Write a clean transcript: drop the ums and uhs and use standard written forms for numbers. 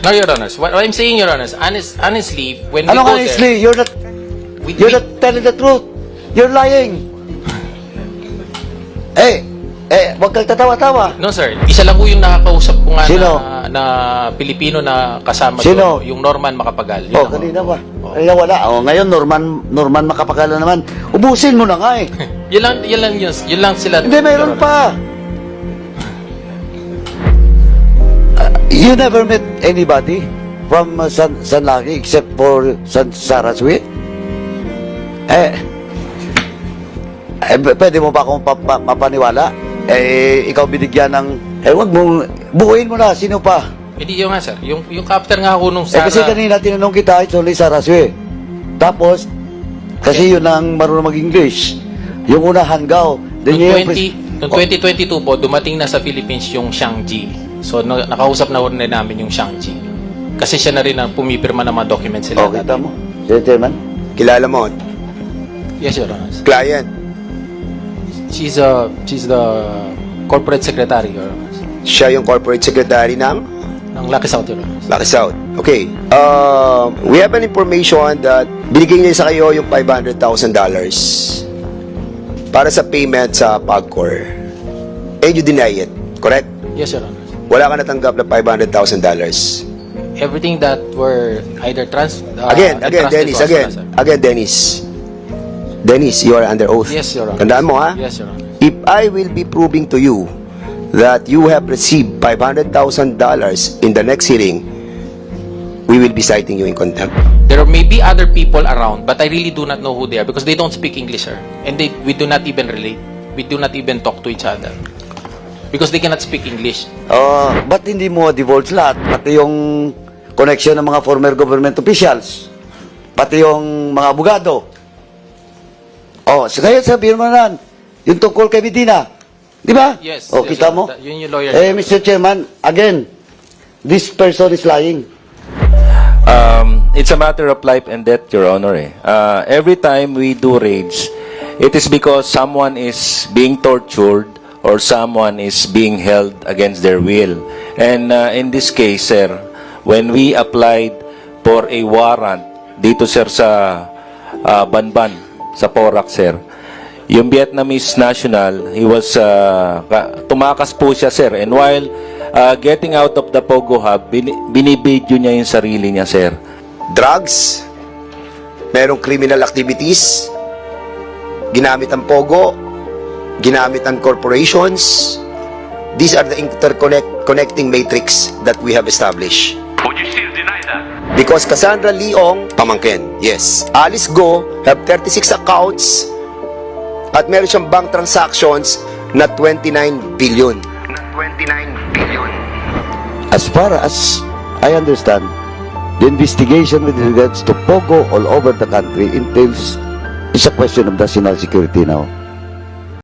No, Your Honors. What I'm saying, Your Honors, honestly, when we Ano go honestly? there, You're not telling the truth. You're lying. Wag kang tatawa-tawa. no, sir. Isa lang po yung nakakausap ko nga Sino? na Pilipino na kasama Sino? doon, yung Norman Macapagal. Yun Oh, ako. kanina ba? Kanina wala. Oh, ngayon, Norman Macapagal naman. Ubusin mo na nga eh. Yun lang sila. Hindi, mayroon pa. You never met anybody from San Lagi except for San Saraswit? Pwede mo ba akong mapaniwala? Ikaw binigyan ng... wag mong... Buuin mo na. Sino pa? Hindi yun nga, sir. Yung captain nga ako nung Sara. Kasi kanina tinanong kita, it's only Saraswit. Tapos, kasi yun ang marunong mag-English. Yung una, Hanggaw. Noong 2022 po, dumating na sa Philippines yung Xiang Ji. So, nakausap na rin namin yung Xiang Ji. Kasi siya na rin ang pumipirma ng mga documents sila. Kita mo? Gentleman? Kilala mo? Yes, Your Honor. Client. She's the corporate secretary, Your Honor. Siya yung corporate secretary ng Ng Lucky South, Your Honor. Lucky South. Okay. We have an information that binigay niya sa kayo yung $500,000 para sa payment sa PAGCOR. And you deny it. Correct? Yes, Your Honor. Wala ka natanggap na $500,000. Everything that were either Again, entrusted Dennis, to us, sir. Dennis, you are under oath. Yes, Your Honor. Tandaan mo, ha? Yes, Your Honor. If I will be proving to you that you have received $500,000 in the next hearing, we will be citing you in contempt. There may be other people around, but I really do not know who they are because they don't speak English, sir. And we do not even relate. We do not even talk to each other. Because they cannot speak English. Ba't hindi mo divulge lahat? Pati yung connection ng mga former government officials. Pati yung mga abogado. So ngayon sabihin mo na yung tungkol kay Medina. Di ba? Yes. O, yes, kita sir. mo? Yun yung lawyer. Mr. Chairman, again, this person is lying. It's a matter of life and death, Your Honor. Every time we do raids, it is because someone is being tortured or someone is being held against their will. And in this case, sir, when we applied for a warrant dito, sir, sa Banban, sa Porac, sir, yung Vietnamese national, he was, tumakas po siya, sir. And while getting out of the Pogo Hub, binibidyo niya yung sarili niya, sir. Drugs, merong criminal activities, ginamit ang Pogo, ginamit ang corporations. These are the connecting matrix that we have established. Would you still deny that? Because Cassandra Leong, pamangkin, yes. Alice Go have 36 accounts at meron siyang bank transactions na 29 billion. Na 29 billion. As far as I understand, the investigation with regards to Pogo all over the country entails, it's a question of national security now.